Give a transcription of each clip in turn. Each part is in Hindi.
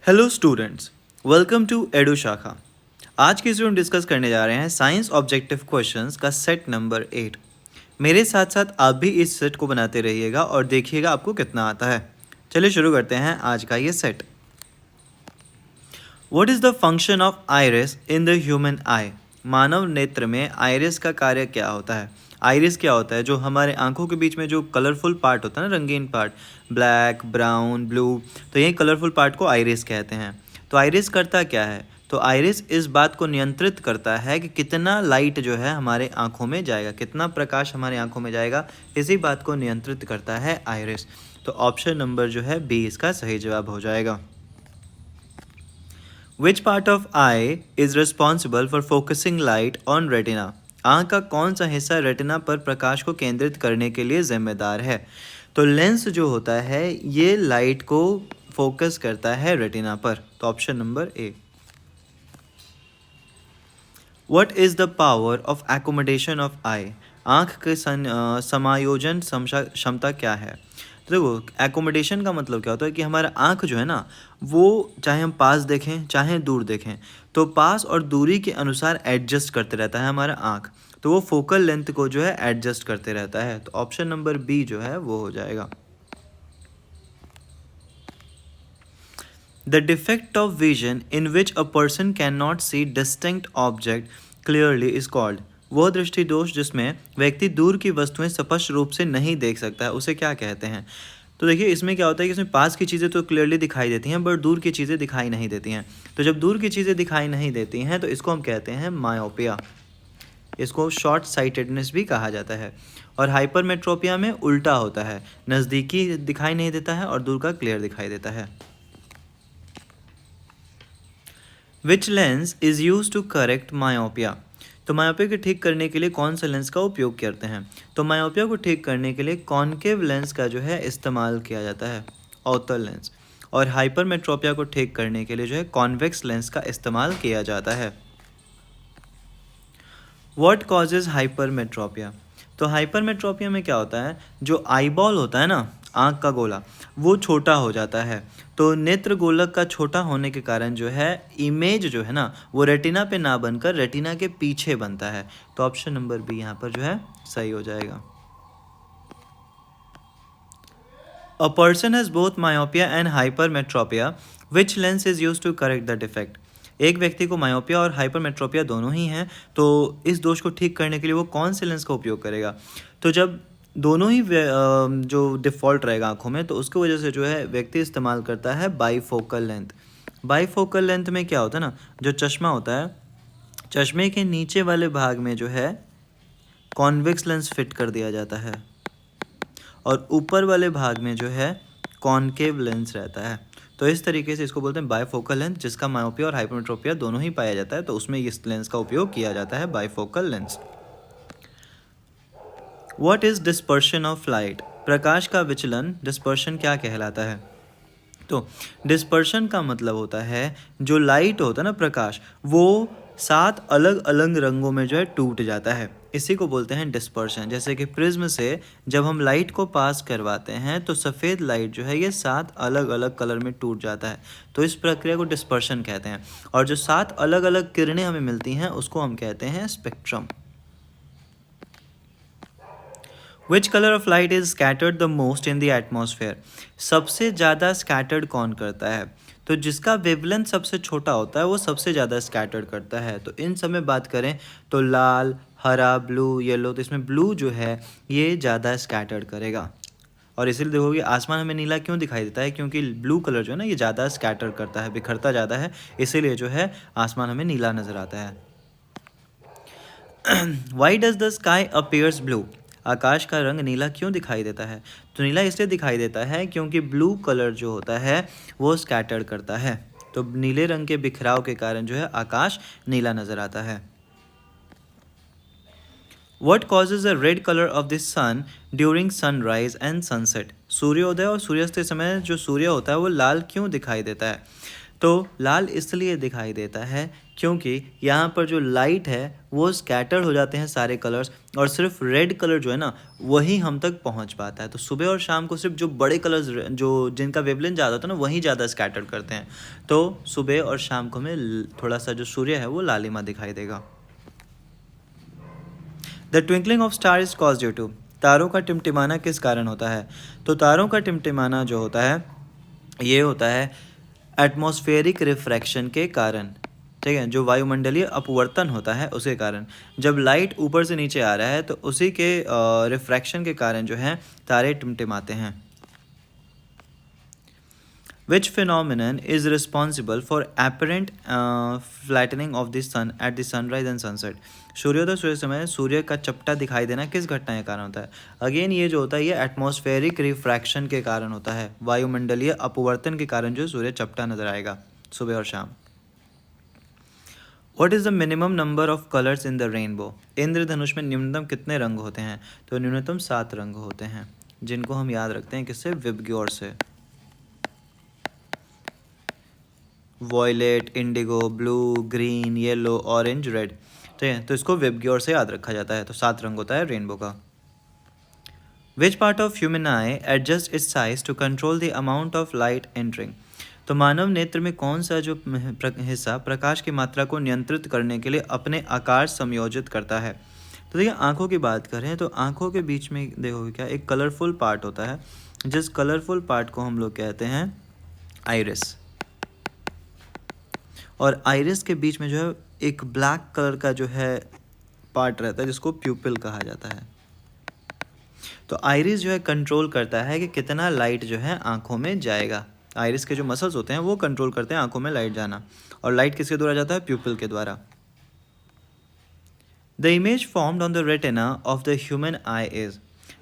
Hello students, welcome to Edu Shakha. आज की वीडियो में डिस्कस करने जा रहे हैं साइंस ऑब्जेक्टिव क्वेश्चंस का सेट नंबर 8। मेरे साथ साथ आप भी इस सेट को बनाते रहिएगा और देखिएगा आपको कितना आता है। चलिए शुरू करते हैं आज का ये सेट। What is the function of iris in the human eye? मानव नेत्र में आइरिस का कार्य क्या होता है? आइरिस क्या होता है? जो हमारे आंखों के बीच में जो कलरफुल पार्ट होता है ना, रंगीन पार्ट, ब्लैक, ब्राउन, ब्लू, तो यही कलरफुल पार्ट को आइरिस कहते हैं। तो आइरिस करता क्या है? तो आइरिस इस बात को नियंत्रित करता है कि कितना लाइट जो है हमारे आंखों में जाएगा, कितना प्रकाश हमारे आंखों में जाएगा, इसी बात को नियंत्रित करता है आइरिस। तो ऑप्शन नंबर जो है बी इसका सही जवाब हो जाएगा। Which part of eye is responsible for focusing light on retina? आँख का कौन सा हिस्सा रेटिना पर प्रकाश को केंद्रित करने के लिए जिम्मेदार है? तो लेंस जो होता है ये लाइट को फोकस करता है रेटिना पर। तो option number A. What is the power of accommodation of eye? आँख के समायोजन क्षमता क्या है? तो देखो, एकोमोडेशन का मतलब क्या होता है कि हमारा आँख जो है ना, वो चाहे हम पास देखें चाहे दूर देखें, तो पास और दूरी के अनुसार एडजस्ट करते रहता है हमारा आँख। तो वो फोकल लेंथ को जो है एडजस्ट करते रहता है। तो ऑप्शन नंबर बी जो है वो हो जाएगा। The defect of vision in which a person cannot see distinct object clearly is called। वह दृष्टि दोष जिसमें व्यक्ति दूर की वस्तुएं स्पष्ट रूप से नहीं देख सकता है, उसे क्या कहते हैं? तो देखिए, इसमें क्या होता है कि इसमें पास की चीज़ें तो क्लियरली दिखाई देती हैं, बट दूर की चीज़ें दिखाई नहीं देती हैं। तो जब दूर की चीज़ें दिखाई नहीं देती हैं तो इसको हम कहते हैं मायोपिया। इसको शॉर्ट साइटेडनेस भी कहा जाता है। और हाइपरमेट्रोपिया में उल्टा होता है, नज़दीकी दिखाई नहीं देता है और दूर का क्लियर दिखाई देता है। Which lens is use to correct myopia? तो मायोपिया को ठीक करने के लिए कौन सा लेंस का उपयोग करते हैं? तो मायोपिया को ठीक करने के लिए कॉनकेव लेंस का जो है इस्तेमाल किया जाता है, अवतल लेंस। और हाइपरमेट्रोपिया को ठीक करने के लिए जो है कॉन्वेक्स लेंस का इस्तेमाल किया जाता है। What causes hypermetropia? तो हाइपरमेट्रोपिया में क्या होता है, जो आईबॉल होता है ना, आँख का गोला, वो छोटा हो जाता है। तो नेत्र गोलक का छोटा होने के कारण जो है इमेज जो है ना, वो रेटिना पे ना बनकर रेटिना के पीछे बनता है। तो ऑप्शन नंबर बी यहाँ पर जो है सही हो जाएगा। A person has both myopia and hypermetropia, which lens is use to correct the defect? एक व्यक्ति को मायोपिया और हाइपरमेट्रोपिया दोनों ही हैं, तो इस दोष को ठीक करने के लिए वो कौन से लेंस का उपयोग करेगा? तो जब दोनों ही जो डिफ़ॉल्ट रहेगा आँखों में, तो उसकी वजह से जो है व्यक्ति इस्तेमाल करता है बाईफोकल लेंथ। बाईफोकल लेंथ में क्या होता है ना, जो चश्मा होता है, चश्मे के नीचे वाले भाग में जो है कॉन्वेक्स लेंस फिट कर दिया जाता है और ऊपर वाले भाग में जो है कॉनकेव लेंस रहता है। तो इस तरीके से इसको बोलते हैं बाईफोकल लेंस, जिसका मायोपिया और हाइपरमेट्रोपिया दोनों ही पाया जाता है, तो उसमें इस लेंस का उपयोग किया जाता है, bifocal lens. What is dispersion of light? प्रकाश का विचलन डिस्पर्शन क्या कहलाता है? तो डिस्पर्शन का मतलब होता है जो लाइट होता है ना, प्रकाश, वो 7 अलग अलग रंगों में जो है टूट जाता है, इसी को बोलते हैं डिस्पर्शन। जैसे कि प्रिज्म से जब हम लाइट को पास करवाते हैं तो सफ़ेद लाइट जो है ये 7 अलग अलग कलर में टूट जाता है, तो इस प्रक्रिया को डिस्पर्शन कहते हैं। और जो 7 अलग अलग किरणें हमें मिलती हैं उसको हम कहते हैं spectrum. Which colour of light is scattered the most in the atmosphere? सबसे ज़्यादा स्कैटर्ड कौन करता है? तो जिसका वेवलेंथ सबसे छोटा होता है वो सबसे ज़्यादा स्कैटर्ड करता है। तो इन सब में बात करें तो लाल, हरा, ब्लू, येलो, तो इसमें ब्लू जो है ये ज़्यादा स्कैटर्ड करेगा। और इसीलिए देखोगे आसमान हमें नीला क्यों दिखाई देता है, क्योंकि ब्लू कलर जो है ना ये ज़्यादा स्कैटर करता है, बिखरता ज़्यादा है, इसीलिए जो है आसमान हमें नीला नज़र आता है। Why does the sky appears blue? आकाश का रंग नीला क्यों दिखाई देता है? तो नीला इसलिए दिखाई देता है क्योंकि ब्लू कलर जो होता है वो स्कैटर्ड करता है, तो नीले रंग के बिखराव के कारण जो है आकाश नीला नज़र आता है। What causes the red color of the sun during sunrise and sunset? सूर्योदय और सूर्यास्त के समय जो सूर्य होता है वो लाल क्यों दिखाई देता है? तो लाल इसलिए दिखाई देता है क्योंकि यहाँ पर जो लाइट है वो स्कैटर हो जाते हैं सारे कलर्स, और सिर्फ रेड कलर जो है ना वही हम तक पहुँच पाता है। तो सुबह और शाम को सिर्फ जो बड़े कलर्स जो जिनका वेवलेंथ ज़्यादा होता है ना वही ज़्यादा स्कैटर करते हैं। तो सुबह और शाम को हमें थोड़ा सा जो सूर्य है वो लालिमा दिखाई देगा। The twinkling of star is cause due to, तारों का टिमटिमाना किस कारण होता है? तो तारों का टिमटिमाना जो होता है ये होता है एटमॉस्फेरिक रिफ्रैक्शन के कारण, ठीक है, जो वायुमंडलीय अपवर्तन होता है उसके कारण। जब लाइट ऊपर से नीचे आ रहा है तो उसी के रिफ्रैक्शन के कारण जो है तारे टिमटिमाते हैं। Which phenomenon is responsible for apparent flattening of the sun at the sunrise and sunset? सूर्योदय सूर्य समय सूर्य का चपटा दिखाई देना किस घटना के कारण होता है? अगेन ये जो होता है ये एटमॉस्फेरिक रिफ्रैक्शन के कारण होता है, वायुमंडलीय अपवर्तन के कारण जो सूर्य चपटा नजर आएगा सुबह और शाम। What is the minimum number of colors in the rainbow? इंद्रधनुष में न्यूनतम कितने रंग होते हैं? तो न्यूनतम 7 रंग होते हैं, जिनको हम याद रखते हैं किससे? विबग्योर से। Violet, indigo, blue, green, yellow, orange, red, ठीक है, तो इसको विबग्योर से याद रखा जाता है। तो 7 रंग होता है रेनबो का। Which part of human eye adjust its size to control the amount of light entering? तो मानव नेत्र में कौन सा जो हिस्सा प्रकाश की मात्रा को नियंत्रित करने के लिए अपने आकार समायोजित करता है? तो देखिए आंखों की बात करें तो आंखों के बीच में देखोगे क्या एक कलरफुल पार्ट होता है, जिस कलरफुल पार्ट को हम लोग कहते हैं आइरिस। और आइरिस के बीच में जो है एक ब्लैक कलर का जो है पार्ट रहता है जिसको प्यूपिल कहा जाता है। तो आइरिस जो है कंट्रोल करता है कि कितना लाइट जो है आंखों में जाएगा। आइरिस के जो मसल्स होते हैं वो कंट्रोल करते हैं आंखों में लाइट जाना, और लाइट किसके द्वारा जाता है? प्यूपिल के द्वारा। The image formed on the retina of the human eye is,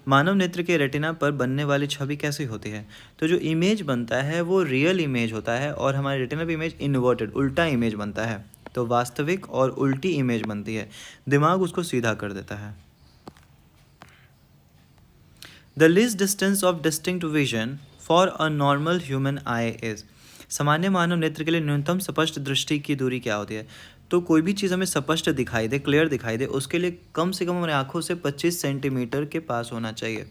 मानव नेत्र के रेटिना पर बनने वाली छवि कैसी होती है? तो जो इमेज बनता है वो रियल इमेज होता है, और हमारे रेटिना पे इमेज इन्वर्टेड उल्टा इमेज बनता है। तो वास्तविक और उल्टी इमेज बनती है, दिमाग उसको सीधा कर देता है। The least distance of distinct vision for a normal human eye is, सामान्य मानव नेत्र के लिए न्यूनतम स्पष्ट दृष्टि की दूरी क्या होती है? तो कोई भी चीज़ हमें स्पष्ट दिखाई दे, क्लियर दिखाई दे, उसके लिए कम से कम हमारे आँखों से 25 सेंटीमीटर के पास होना चाहिए,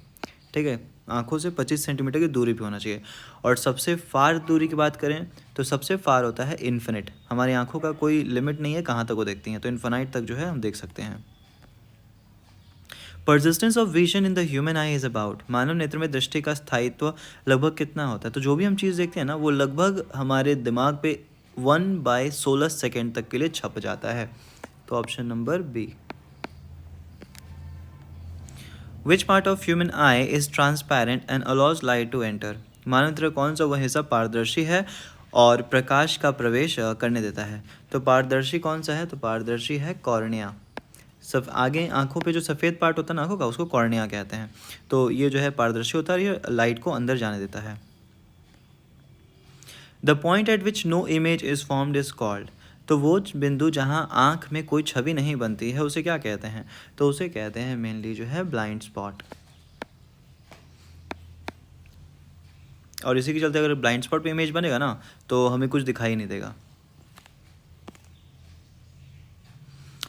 ठीक है, आँखों से 25 सेंटीमीटर की दूरी पे होना चाहिए। और सबसे फार दूरी की बात करें तो सबसे फार होता है इन्फिनिट, हमारी आँखों का कोई लिमिट नहीं है कहाँ तक वो देखती हैं, तो इन्फिनाइट तक जो है हम देख सकते हैं। Persistence of vision in the human eye is about, मानव नेत्र में दृष्टि का स्थायित्व लगभग कितना होता है? तो जो भी हम चीज़ देखते हैं ना वो लगभग हमारे दिमाग पे 1/16 सेकेंड तक के लिए छप जाता है। तो option number B. Which part of human eye is transparent and allows light to enter, मानव नेत्र कौन सा वह हिस्सा पारदर्शी है और प्रकाश का प्रवेश करने देता है? तो पारदर्शी कौन सा है? तो पारदर्शी है कॉर्निया। सब आगे आंखों पे जो सफ़ेद पार्ट होता है ना आंखों का उसको कॉर्निया कहते हैं। तो ये जो है पारदर्शी होता है, ये लाइट को अंदर जाने देता है। The point at which no image is formed is called, तो वो बिंदु जहाँ आँख में कोई छवि नहीं बनती है उसे क्या कहते हैं? तो उसे कहते हैं मेनली जो है ब्लाइंड स्पॉट। और इसी के चलते अगर ब्लाइंड स्पॉट पे इमेज बनेगा ना तो हमें कुछ दिखाई नहीं देगा।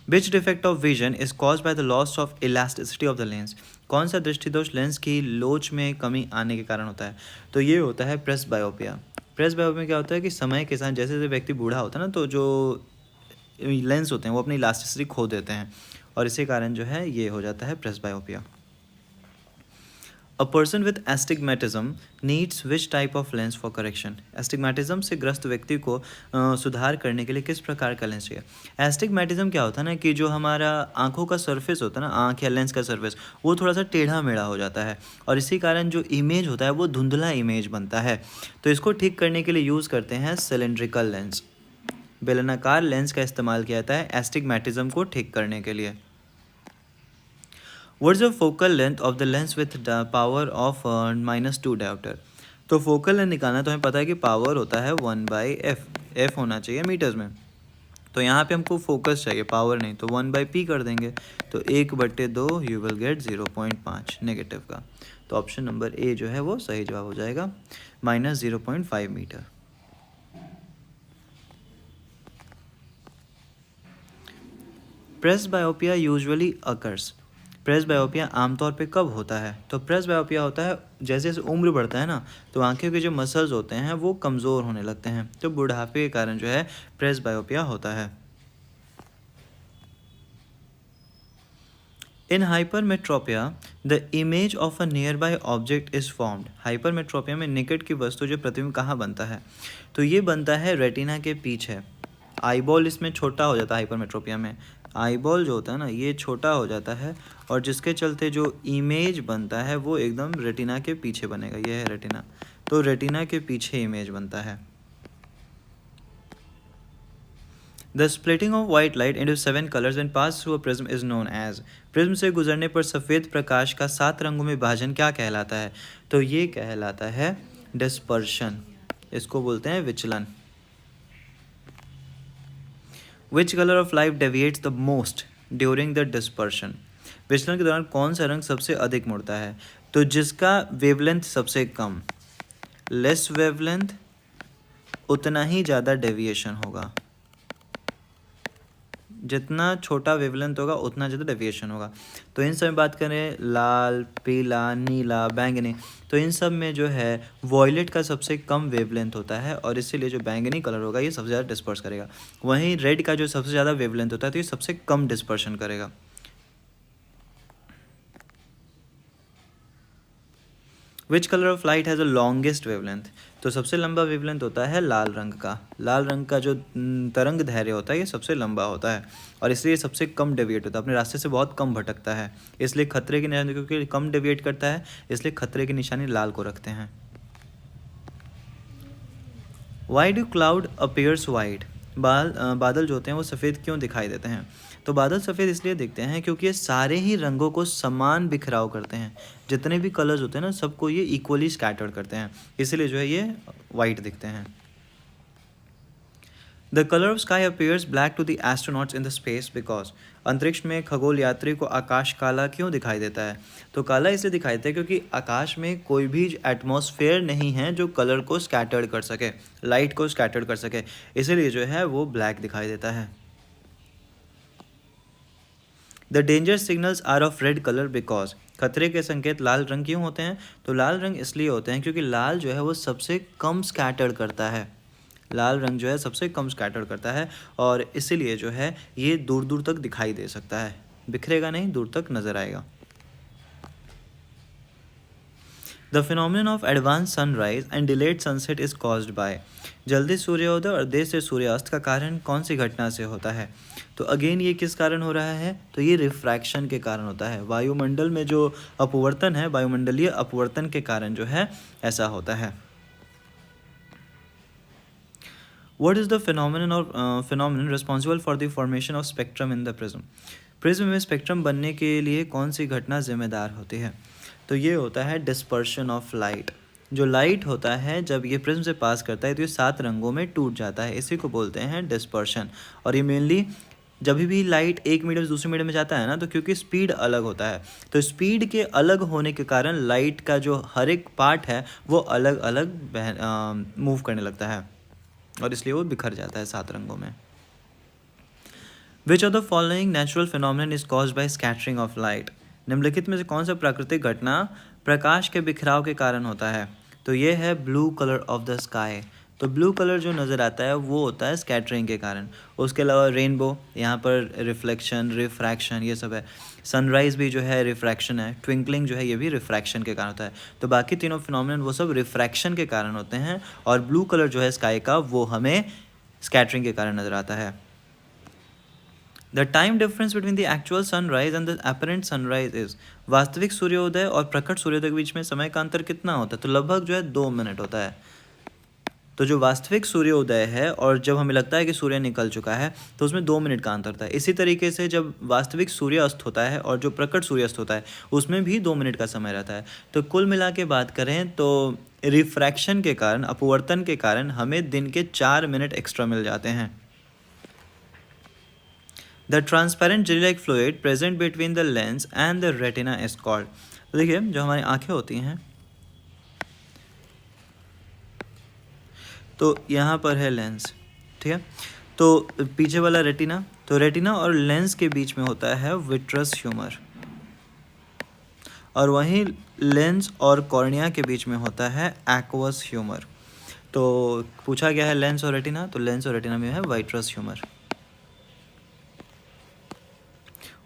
Which defect of vision is cause by the loss of elasticity of the lens, कौन सा दृष्टिदोष लेंस की लोच में कमी आने के कारण होता है? तो ये होता है प्रेसबायोपिया। प्रेसबायोपिया में क्या होता है कि समय के साथ जैसे जैसे व्यक्ति बूढ़ा होता है ना तो जो लेंस होते हैं वो अपनी इलास्टिसिटी खो देते हैं, और इसी कारण जो है ये हो जाता है presbyopia. A person with astigmatism needs which type of lens for correction, astigmatism से ग्रस्त व्यक्ति को सुधार करने के लिए किस प्रकार का लेंस चाहिए? एस्टिग्मेटिज्म क्या होता है ना कि जो हमारा आंखों का सरफेस होता है ना, आंख या लेंस का सरफेस वो थोड़ा सा टेढ़ा मेढ़ा हो जाता है, और इसी कारण जो इमेज होता है वो धुंधला इमेज बनता है। तो इसको ठीक करने के लिए यूज़ करते हैं सिलेंड्रिकल लेंस, बेलनाकार लेंस का इस्तेमाल किया जाता है एस्टिग्मेटिज्म को ठीक करने के लिए। What is the focal length of the lens with the power of -2 diopter? तो फोकल लेंथ निकालना तो हमें पता है कि पावर होता है 1/f, f होना चाहिए मीटर्स में। तो यहाँ पे हमको फोकस चाहिए, पावर नहीं, तो 1/p कर देंगे। तो 1/2 यू विल गेट 0.5 नेगेटिव का। तो ऑप्शन नंबर ए जो है वो सही जवाब हो जाएगा, -0.5 metre. Presbyopia usually occurs. Presbyopia आमतौर पे कब होता है? तो प्रेसबायोपिया होता है जैसे जैसे उम्र बढ़ता है ना, तो आंखों के जो मसल्स होते हैं वो कमज़ोर होने लगते हैं, तो बुढ़ापे के कारण जो है प्रेसबायोपिया होता है। In hypermetropia the image of a near by object is formed. Hypermetropia में निकट की वस्तु जो प्रतिबिंब कहाँ बनता है? तो ये बनता है रेटिना के पीछे। आईबॉल इसमें छोटा हो जाता है हाइपरमेट्रोपिया में। आईबॉल जो होता है ना, ये छोटा हो जाता है और जिसके चलते जो इमेज बनता है वो एकदम रेटिना के पीछे बनेगा। ये है रेटिना, तो रेटिना के पीछे इमेज बनता है। The splitting of white light into 7 colours and pass through a prism is known as. Prism से गुजरने पर सफ़ेद प्रकाश का 7 रंगों में विभाजन क्या कहलाता है? तो ये कहलाता है डिस्पर्शन, इसको बोलते हैं विचलन। Which colour of light deviates the most during the dispersion. विचलन के दौरान कौन सा रंग सबसे अधिक मुड़ता है? तो जिसका वेवलेंथ सबसे कम, लेस वेवलेंथ उतना ही ज़्यादा डेविएशन होगा। जितना छोटा वेवलेंथ होगा उतना ज़्यादा डेविएशन होगा। तो इन सब में बात करें, लाल, पीला, नीला, बैंगनी, तो इन सब में जो है वॉयलेट का सबसे कम वेवलेंथ होता है और इसीलिए जो बैंगनी कलर होगा ये सबसे ज़्यादा डिस्पर्स करेगा। वहीं रेड का जो सबसे ज़्यादा वेवलेंथ होता है तो ये सबसे कम डिस्पर्शन करेगा। Which colour of light has a longest wavelength. तो सबसे लंबा वेवलेंथ होता है लाल रंग का। लाल रंग का जो तरंग धैर्य होता है ये सबसे लंबा होता है और इसलिए सबसे कम डेविएट होता है, अपने रास्ते से बहुत कम भटकता है, इसलिए खतरे की निशानी, क्योंकि कम डेविएट करता है इसलिए खतरे की निशानी लाल को रखते हैं। Why do cloud appears white. बादल जो होते हैं वो सफ़ेद क्यों दिखाई देते हैं? तो बादल सफ़ेद इसलिए दिखते हैं क्योंकि ये सारे ही रंगों को समान बिखराव करते हैं। जितने भी कलर्स होते हैं ना, सबको ये इक्वली स्कैटर्ड करते हैं, इसलिए जो है ये वाइट दिखते हैं। The colour of sky appears black to the astronauts in the space because. अंतरिक्ष में खगोल यात्री को आकाश काला क्यों दिखाई देता है? तो काला इसलिए दिखाई देता है क्योंकि आकाश में कोई भी एटमॉस्फेयर नहीं है जो कलर को स्कैटर्ड कर सके, लाइट को स्कैटर्ड कर सके, इसीलिए जो है वो ब्लैक दिखाई देता है। The danger signals are of red colour because. खतरे के संकेत लाल रंग क्यों होते हैं? तो लाल रंग इसलिए होते हैं क्योंकि लाल जो है वो सबसे कम स्कैटर्ड करता है। लाल रंग जो है सबसे कम स्कैटर्ड करता है और इसीलिए जो है ये दूर दूर तक दिखाई दे सकता है, बिखरेगा नहीं, दूर तक नज़र आएगा। The phenomenon of advance sunrise and delayed sunset is caused by. जल्दी सूर्योदय और देर से सूर्यास्त का कारण कौन सी घटना से होता है? तो अगेन ये किस कारण हो रहा है? तो ये रिफ्रैक्शन के कारण होता है। वायुमंडल में जो अपवर्तन है, वायुमंडलीय अपवर्तन के कारण जो है ऐसा होता है। What is the phenomenon responsible for the formation of spectrum in the prism? Prism में स्पेक्ट्रम बनने के लिए कौन सी घटना जिम्मेदार होती है? तो ये होता है डिस्पर्शन ऑफ लाइट। जो लाइट होता है जब ये प्रिज्म से पास करता है तो ये 7 रंगों में टूट जाता है, इसी को बोलते हैं डिस्पर्शन। और ये मेनली जब भी लाइट एक मीडियम से दूसरे मीडियम में जाता है ना, तो क्योंकि स्पीड अलग होता है, तो स्पीड के अलग होने के कारण लाइट का जो हर एक पार्ट है वो अलग अलग मूव करने लगता है और इसलिए वो बिखर जाता है 7 रंगों में। Which of the following natural phenomenon is caused by scattering of light. निम्नलिखित में से कौन सा प्राकृतिक घटना प्रकाश के बिखराव के कारण होता है? तो ये है blue colour of the sky. तो ब्लू कलर जो नज़र आता है वो होता है स्कैटरिंग के कारण। उसके अलावा रेनबो, यहाँ पर रिफ्लेक्शन, रिफ्रैक्शन, ये सब है। सनराइज़ भी जो है रिफ्रैक्शन है, ट्विंकलिंग जो है ये भी रिफ्रैक्शन के कारण होता है। तो बाकी तीनों फिनोमिनन वो सब रिफ्रैक्शन के कारण होते हैं और ब्लू कलर जो है स्काई का वो हमें स्कैटरिंग के कारण नज़र आता है। The time difference between the actual sunrise and the apparent sunrise is. वास्तविक सूर्योदय और प्रकट सूर्योदय के बीच में समय का अंतर कितना होता है? तो लगभग जो है 2 मिनट होता है। तो जो वास्तविक सूर्योदय है और जब हमें लगता है कि सूर्य निकल चुका है तो उसमें 2 मिनट का अंतर था। इसी तरीके से जब वास्तविक सूर्यास्त होता है और जो प्रकट सूर्यास्त होता है उसमें भी 2 मिनट का समय रहता है। तो कुल मिला के बात करें तो रिफ्रैक्शन के कारण, अपवर्तन के कारण हमें दिन के 4 मिनट एक्स्ट्रा मिल जाते हैं। The transparent jelly like fluid present between the lens and the retina is called. तो देखिए जो हमारी आंखें होती हैं, तो यहाँ पर है लेंस, ठीक है। तो पीछे वाला रेटिना, तो रेटिना और लेंस के बीच में होता है विट्रस ह्यूमर, और वहीं लेंस और कॉर्निया के बीच में होता है एक्वस ह्यूमर। तो पूछा गया है लेंस और रेटिना, तो लेंस और रेटिना में है vitreous humour.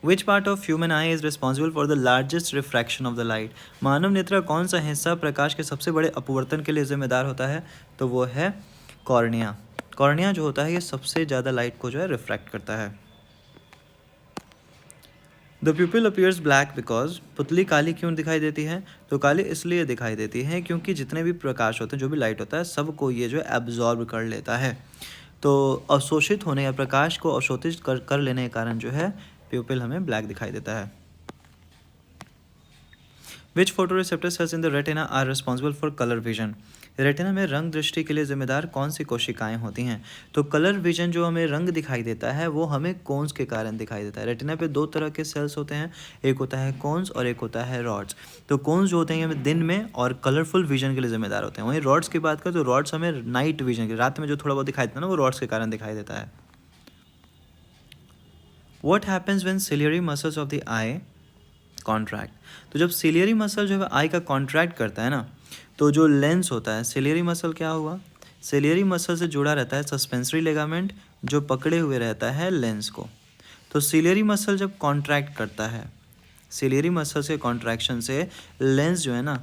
Which part of human eye is responsible for the largest refraction of the light? मानव नेत्र का कौन सा हिस्सा प्रकाश के सबसे बड़े अपवर्तन के लिए जिम्मेदार होता है? तो वो है कॉर्निया। कॉर्निया जो होता है ये सबसे ज़्यादा लाइट को जो है रिफ्रैक्ट करता है। द प्यूपिल अपीयर्स ब्लैक बिकॉज, पुतली काली क्यों दिखाई देती है? तो काली इसलिए दिखाई देती है क्योंकि जितने भी प्रकाश होते हैं, जो भी लाइट होता है, सबको ये जो है एब्जॉर्ब कर लेता है। तो अवशोषित होने या प्रकाश को अवशोषित कर लेने के कारण जो है प्यूपिल हमें ब्लैक दिखाई देता है। Which photoreceptor cells in the retina are responsible for colour vision? Retina में रंग दृष्टि के लिए जिम्मेदार कौन सी कोशिकाएं होती हैं? तो कलर विजन जो हमें रंग दिखाई देता है वो हमें कोन्स के कारण दिखाई देता है। रेटिना पे दो तरह के सेल्स होते हैं, एक होता है कोन्स और एक होता है रॉड्स। तो कोन्स जो होते हैं हमें दिन में और कलरफुल विजन के लिए जिम्मेदार होते हैं। वहीं रॉड्स की बात करें तो रॉड्स हमें नाइट विजन के, रात में जो थोड़ा बहुत दिखाई देता है ना, वो रॉड्स के कारण दिखाई देता है। What happens when ciliary muscles of the eye contract? तो जब सिलियरी मसल जो है आई का कॉन्ट्रैक्ट करता है ना, तो जो लेंस होता है, सिलियरी मसल क्या हुआ, सिलियरी मसल से जुड़ा रहता है सस्पेंसरी लिगामेंट जो पकड़े हुए रहता है लेंस को। तो सिलियरी मसल जब कॉन्ट्रैक्ट करता है, सिलियरी मसल से कॉन्ट्रैक्शन से लेंस जो है ना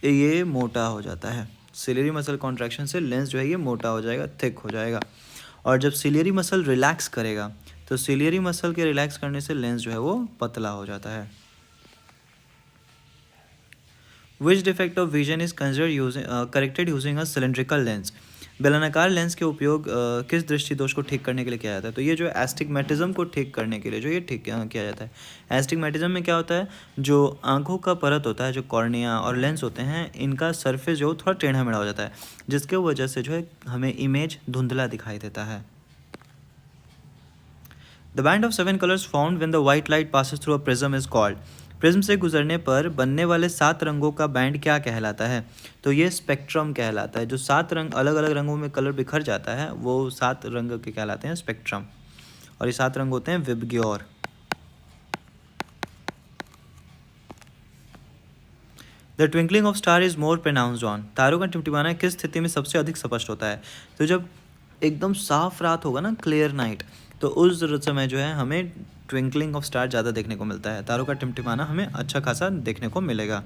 ये मोटा हो जाता है। सिलियरी मसल कॉन्ट्रैक्शन से लेंस जो है ये मोटा हो जाएगा, थिक हो जाएगा। और जब सिलियरी मसल रिलैक्स करेगा तो सिलियरी मसल के रिलैक्स करने से लेंस जो है वो पतला हो जाता है। Which defect of vision is considered corrected using a cylindrical lens? बेलनाकार लेंस के उपयोग किस दृष्टि दोष को ठीक करने के लिए किया जाता है? तो ये जो एस्टिग्मेटिज्म को ठीक करने के लिए जो ये ठीक किया जाता है। एस्टिग्मेटिज्म में क्या होता है, जो आंखों का परत होता है, जो कॉर्निया और लेंस होते हैं, इनका सरफेस जो थोड़ा टेढ़ा मेढ़ा हो जाता है, जिसके वजह से जो है हमें इमेज धुंधला दिखाई देता है। The band of 7 colors formed when the white light passes through a prism is called. Prism से गुजरने पर बनने वाले 7 रंगों का बैंड क्या कहलाता है? तो ये स्पेक्ट्रम कहलाता है। जो 7 रंग अलग अलग रंगों में कलर बिखर जाता है वो 7 रंग के कहलाते हैं स्पेक्ट्रम, और ये 7 रंग होते हैं VIBGYOR. The twinkling of star is more pronounced on. तारों का टिमटिमाना किस स्थिति में सबसे अधिक स्पष्ट होता है? तो जब एकदम साफ रात होगा ना, क्लियर नाइट, तो उस समय जो है हमें ट्विंकलिंग ऑफ स्टार ज़्यादा देखने को मिलता है। तारों का टिमटिमाना हमें अच्छा खासा देखने को मिलेगा।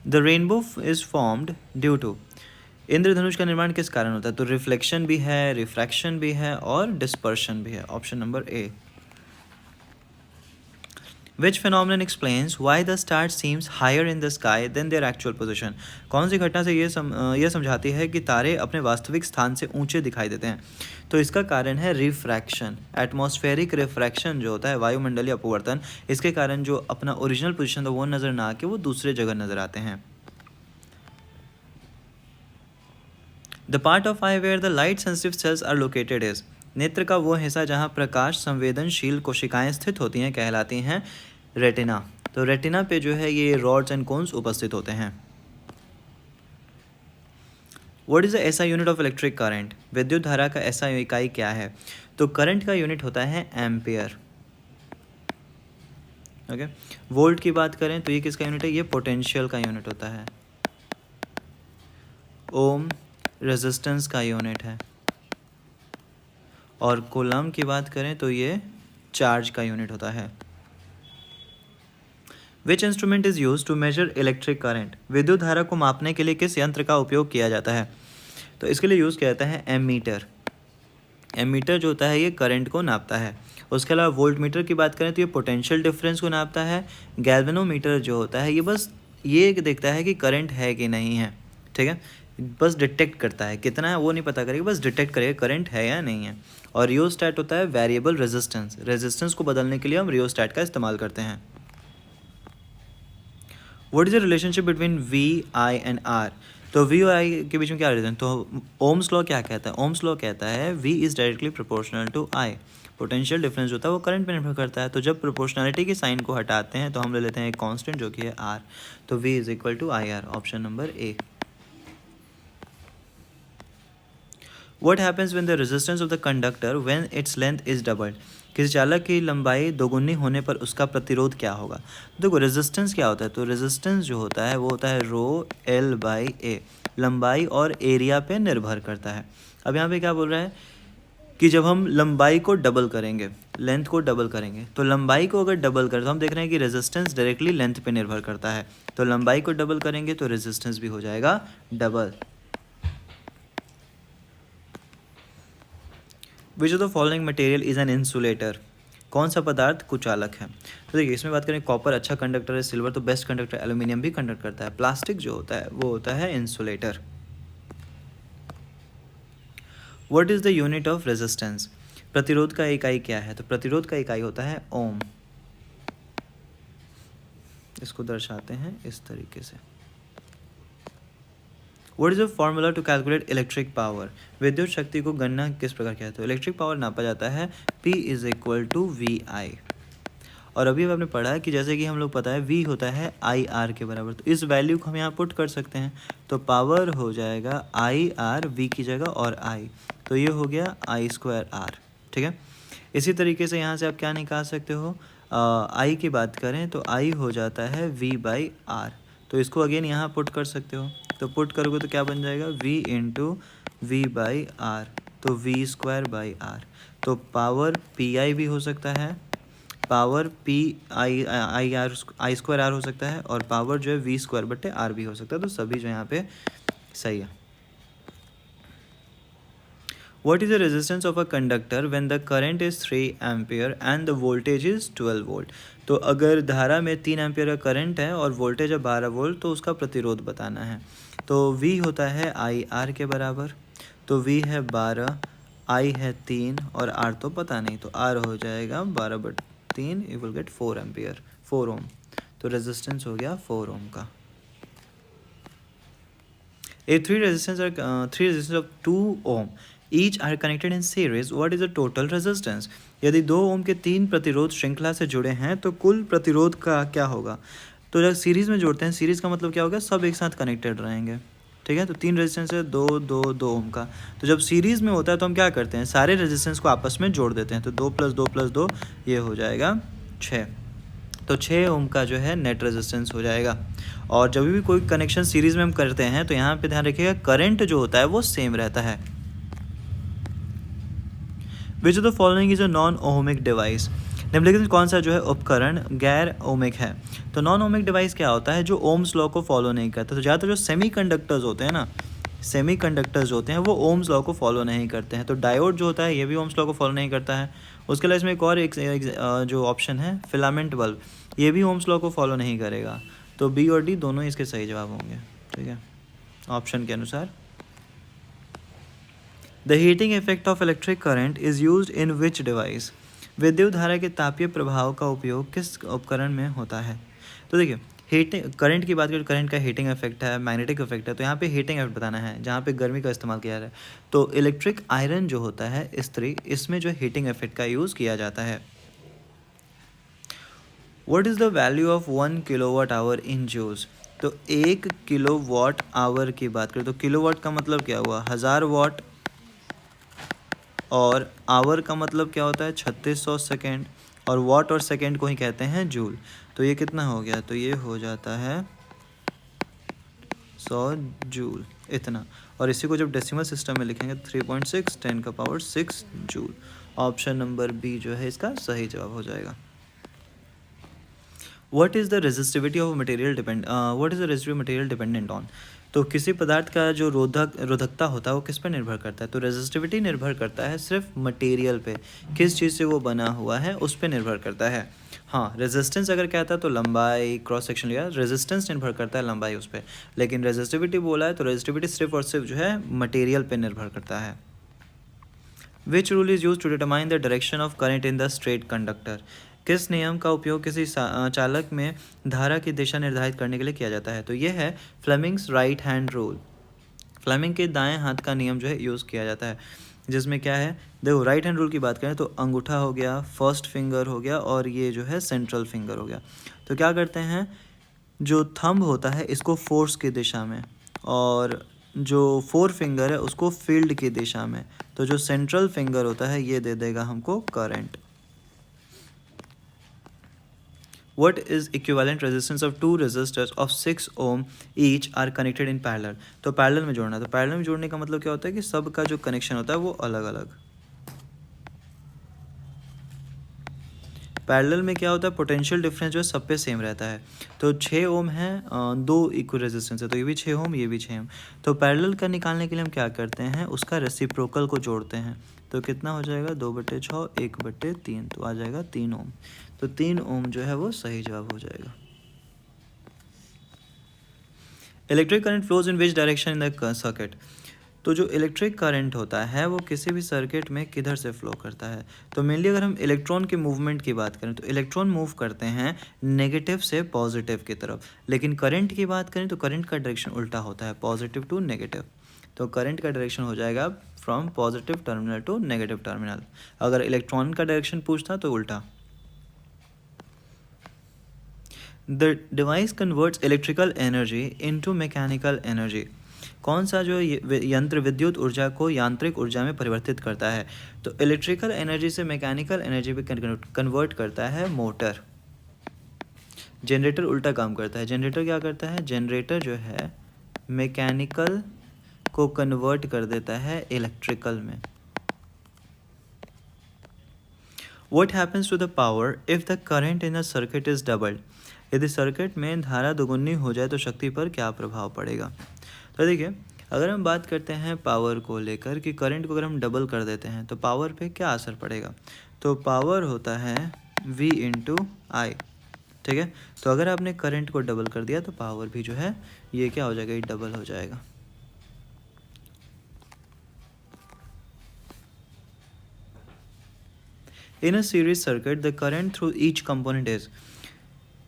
The rainbow is formed due to. इंद्रधनुष का निर्माण किस कारण होता है? तो रिफ्लेक्शन भी है, रिफ्रैक्शन भी है और डिस्पर्शन भी है। Option number A. Which phenomenon explains why the star seems higher in the sky than their actual position? कौन सी घटना से ये समझाती है कि तारे अपने वास्तविक स्थान से ऊंचे दिखाई देते हैं? तो इसका कारण है रिफ्रैक्शन। एटमॉस्फेरिक रिफ्रैक्शन जो होता है, वायुमंडलीय अपवर्तन, इसके कारण जो अपना ओरिजिनल पोजीशन था वो नज़र ना आके वो दूसरे जगह नज़र आते हैं। The part of eye where the light sensitive cells are located is. नेत्र का वो हिस्सा जहाँ प्रकाश संवेदनशील कोशिकाएं स्थित होती हैं कहलाती हैं रेटिना। तो रेटिना पे जो है ये रॉड्स एंड कोन्स उपस्थित होते हैं। What is the SI unit of electric current? विद्युत धारा का एसआई इकाई क्या है? तो करंट का यूनिट होता है एम्पियर। ओके, वोल्ट की बात करें तो ये किसका यूनिट है? ये पोटेंशियल का यूनिट होता है। ओम रेजिस्टेंस का यूनिट है। और कूलम की बात करें तो ये चार्ज का यूनिट होता है। Which instrument is use to measure electric current? विद्युत धारा को मापने के लिए किस यंत्र का उपयोग किया जाता है? तो इसके लिए यूज़ किया जाता है एमीटर। एमीटर जो होता है ये करंट को नापता है। उसके अलावा वोल्ट मीटर की बात करें तो ये पोटेंशियल डिफरेंस को नापता है। गैल्वेनोमीटर जो होता है ये बस ये देखता है कि करंट है कि नहीं है, ठीक है, बस डिटेक्ट करता है, कितना है वो नहीं पता करेगा, बस डिटेक्ट करेगा करंट है या नहीं है। और रियोस्टैट होता है वेरिएबल रेजिस्टेंस। रेजिस्टेंस को बदलने के लिए हम रियोस्टैट का इस्तेमाल करते हैं। What is the relationship between V, I and R? तो तो V और I के बीच में क्या रिलेशन, तो ओम्स लॉ क्या कहता है, ओम्स लॉ कहता है V is directly proportional to I। Potential difference होता है वो करंट पे निर्भर करता है, तो जब प्रोपोर्शनलिटी के साइन को हटाते हैं तो हम ले लेते हैं एक कांस्टेंट जो कि है R, तो V is equal to IR, option number A. What happens when the resistance of the conductor when its length is doubled? किसी चालक की लंबाई दोगुनी होने पर उसका प्रतिरोध क्या होगा। देखो रेजिस्टेंस क्या होता है, तो रेजिस्टेंस जो होता है वो होता है रो एल बाई ए, लंबाई और एरिया पे निर्भर करता है। अब यहाँ पे क्या बोल रहा है कि जब हम लंबाई को डबल करेंगे, लेंथ को डबल करेंगे, तो लंबाई को अगर डबल करें तो हम देख रहे हैं कि रेजिस्टेंस डायरेक्टली लेंथ पे निर्भर करता है, तो लंबाई को डबल करेंगे तो रेजिस्टेंस भी हो जाएगा double. Which of the following material is an insulator, कौन सा पदार्थ कुचालक है। तो देखिए इसमें बात करें कॉपर अच्छा कंडक्टर है, सिल्वर तो बेस्ट कंडक्टर, एल्यूमिनियम भी कंडक्ट करता है, प्लास्टिक जो होता है वो होता है insulator. What is the unit of resistance, प्रतिरोध का इकाई क्या है, तो प्रतिरोध का इकाई होता है ओम। इसको दर्शाते हैं इस तरीके से। What is the formula to calculate electric power, विद्युत शक्ति को गणना किस प्रकार किया है, तो इलेक्ट्रिक पावर नापा जाता है P is equal to VI। और अभी आपने पढ़ा है कि जैसे कि हम लोग पता है V होता है IR के बराबर, तो इस वैल्यू को हम यहाँ पुट कर सकते हैं, तो पावर हो जाएगा IR V की जगह और I, तो ये हो गया I²R। ठीक है, इसी तरीके से यहाँ से आप क्या निकाल सकते हो, I की बात करें तो I हो जाता है V/R, तो इसको अगेन यहाँ पुट कर सकते हो, तो पुट करोगे तो क्या बन जाएगा V इंटू V/R, तो V²/R, तो पावर PI भी हो सकता है, पावर I²R हो सकता है, और पावर जो है V²/R भी हो सकता है, तो सभी जो यहाँ पे सही है। What is the resistance of a conductor when the current is 3 ampere and the voltage is 12 volt, तो अगर धारा में 3 एम्पियर का करंट है और वोल्टेज है 12 वोल्ट, तो उसका प्रतिरोध बताना है। तो V होता है IR के बराबर, तो V है 12, I है 3 और R तो पता नहीं, तो R हो जाएगा 12/3, यू विल गेट 4 एम्पियर, 4 ओम, तो रेजिस्टेंस हो गया 4 ओम का। If three resistors of 2 ohm each are connected in series, what is the total resistance? यदि 2 ओम के 3 प्रतिरोध श्रृंखला से जुड़े हैं तो कुल प्रतिरोध का क्या होगा, तो जब सीरीज़ में जोड़ते हैं, सीरीज़ का मतलब क्या होगा, सब एक साथ कनेक्टेड रहेंगे। ठीक है, तो 3 रेजिस्टेंस है 2 ओम का, तो जब सीरीज़ में होता है तो हम क्या करते हैं, सारे रेजिस्टेंस को आपस में जोड़ देते हैं, तो 2 + 2 + 2 ये हो जाएगा 6, तो 6 ओम का जो है नेट रेजिस्टेंस हो जाएगा। और जब भी कोई कनेक्शन सीरीज़ में हम करते हैं तो यहाँ पे ध्यान रखिएगा करंट जो होता है वो सेम रहता है। Which of the following is a non ohmic device, निम्नलिखित में कौन सा जो है उपकरण गैर ओमिक है, तो नॉन ओमिक डिवाइस क्या होता है, जो ओम्स लॉ को फॉलो नहीं करता। तो ज़्यादातर जो सेमी कंडक्टर्स होते हैं ना, सेमी कंडक्टर्स होते हैं वो ओम्स लॉ को फॉलो नहीं करते हैं, तो डायोड जो होता है ये भी ओम्स लॉ को फॉलो नहीं करता है। उसके अलावा इसमें एक और जो ऑप्शन है फिलामेंट बल्ब, ये भी ओम्स लॉ को फॉलो नहीं करेगा, तो बी और डी दोनों इसके सही जवाब होंगे। ठीक है, ऑप्शन के अनुसार। The heating effect of electric current is used in which device, विद्युत धारा के तापीय प्रभाव का उपयोग किस उपकरण में होता है। तो देखिए हीटिंग करंट की बात करें, करंट का हीटिंग इफेक्ट है, मैग्नेटिक इफेक्ट है, तो यहाँ पे हीटिंग इफेक्ट बताना है, जहाँ पे गर्मी का इस्तेमाल किया जा रहा है, तो इलेक्ट्रिक आयरन जो होता है इस्त्री, इसमें जो हीटिंग इफेक्ट का यूज़ किया जाता है। What is the value of 1 kWh in joules, तो 1 kWh की बात करें तो किलोवाट का मतलब क्या हुआ, 1000 वाट, और आवर का मतलब क्या होता है 3600 सेकेंड, और वाट और सेकेंड को ही कहते हैं जूल, तो ये कितना हो गया, तो ये हो जाता है 100 जूल इतना, और इसी को जब डेसिमल सिस्टम में लिखेंगे 3.6 10⁶ जूल, ऑप्शन नंबर बी जो है इसका सही जवाब हो जाएगा। What is the resistivity of material dependent on, तो किसी पदार्थ का जो रोधकता होता है वो किस पर निर्भर करता है, तो रेजिस्टिविटी निर्भर करता है सिर्फ मटेरियल पे, किस चीज़ से वो बना हुआ है उस पर निर्भर करता है। हाँ, रेजिस्टेंस अगर कहता है तो लंबाई, क्रॉस सेक्शन लिया, रेजिस्टेंस निर्भर करता है लंबाई उस पर, लेकिन रेजिस्टिविटी बोला है तो रेजिस्टिविटी सिर्फ और सिर्फ जो है मटेरियल पे निर्भर करता है। Which rule is use to determine the direction of current in the straight conductor, किस नियम का उपयोग किसी चालक में धारा की दिशा निर्धारित करने के लिए किया जाता है, तो यह है Fleming's right hand rule. Fleming के दाएं हाथ का नियम जो है यूज़ किया जाता है, जिसमें क्या है, देखो राइट हैंड रूल की बात करें तो अंगूठा हो गया, फर्स्ट फिंगर हो गया और ये जो है सेंट्रल फिंगर हो गया। तो क्या करते हैं, जो थंब होता है इसको फोर्स की दिशा में और जो फोर फिंगर है उसको फील्ड की दिशा में, तो जो सेंट्रल फिंगर होता है ये दे देगा हमको current. What is equivalent resistance of two resistors of 6 ohm each are connected in parallel? तो पैरेलल में जोड़ना, तो पैरेलल में जोड़ने का मतलब क्या होता है कि सबका जो कनेक्शन होता है वो अलग अलग। पैरेलल में क्या होता है, पोटेंशियल डिफरेंस जो है सब पे सेम रहता है। तो 6 ओम है, दो इक्वल रेजिस्टेंस है, तो ये भी 6 ओम, ये भी 6 ओम। तो पैरेलल का निकालने के लिए हम क्या करते हैं, उसका रेसिप्रोकल को जोड़ते हैं। तो कितना हो जाएगा, 2/6 1/3, तो आ जाएगा 3 ओम। तो 3 ओम जो है वो सही जवाब हो जाएगा। Electric current flows in which direction in the circuit? तो जो इलेक्ट्रिक करंट होता है वो किसी भी सर्किट में किधर से फ्लो करता है? तो मेनली अगर हम इलेक्ट्रॉन के मूवमेंट की बात करें तो इलेक्ट्रॉन मूव करते हैं नेगेटिव से पॉजिटिव की तरफ, लेकिन करंट की बात करें तो करंट का डायरेक्शन उल्टा होता है, पॉजिटिव टू नेगेटिव। तो करंट का डायरेक्शन हो जाएगा from positive terminal to negative terminal. अगर इलेक्ट्रॉन का डायरेक्शन पूछता तो उल्टा। The device converts electrical energy into mechanical energy. कौन सा जो यंत्र विद्युत ऊर्जा को यांत्रिक ऊर्जा में परिवर्तित करता है? तो इलेक्ट्रिकल एनर्जी से मैकेनिकल एनर्जी में कन्वर्ट करता है मोटर। जनरेटर उल्टा काम करता है। जनरेटर क्या करता है, जनरेटर जो है मैकेनिकल को कन्वर्ट कर देता है इलेक्ट्रिकल में। What happens to the power if the current in a circuit is doubled? यदि सर्किट में धारा दोगुनी हो जाए तो शक्ति पर क्या प्रभाव पड़ेगा? तो देखिए, अगर हम बात करते हैं पावर को लेकर कि करंट को अगर हम डबल कर देते हैं तो पावर पे क्या असर पड़ेगा? तो पावर होता है V इंटू आई, ठीक है। तो अगर आपने करंट को डबल कर दिया तो पावर भी जो है ये क्या हो जाएगा, ये डबल हो जाएगा। In a series circuit the current through each component is.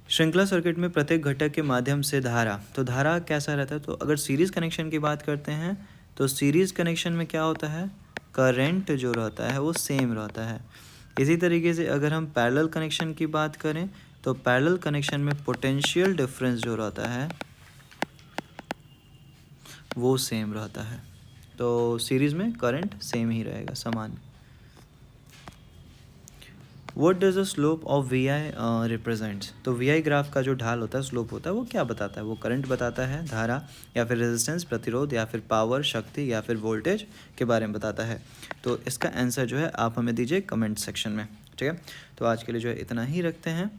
श्रृंखला सर्किट में प्रत्येक घटक के माध्यम से धारा, तो धारा कैसा रहता है? तो अगर सीरीज़ कनेक्शन की बात करते हैं तो सीरीज़ कनेक्शन में क्या होता है, करंट जो रहता है वो सेम रहता है। इसी तरीके से अगर हम पैरेलल कनेक्शन की बात करें तो पैरेलल कनेक्शन में पोटेंशियल डिफरेंस जो रहता है वो सेम रहता है। तो सीरीज़ में करंट सेम ही रहेगा, समान। What does the slope of VI represents? तो VI ग्राफ का जो ढाल होता है, स्लोप होता है, वो क्या बताता है? वो करंट बताता है, धारा, या फिर रेजिस्टेंस, प्रतिरोध, या फिर पावर, शक्ति, या फिर वोल्टेज के बारे में बताता है। तो इसका आंसर जो है आप हमें दीजिए कमेंट सेक्शन में, ठीक है। तो आज के लिए जो है इतना ही रखते हैं।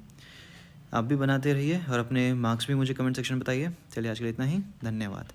आप भी बनाते रहिए और अपने मार्क्स भी मुझे कमेंट सेक्शन में बताइए। चलिए आज के लिए इतना ही, धन्यवाद।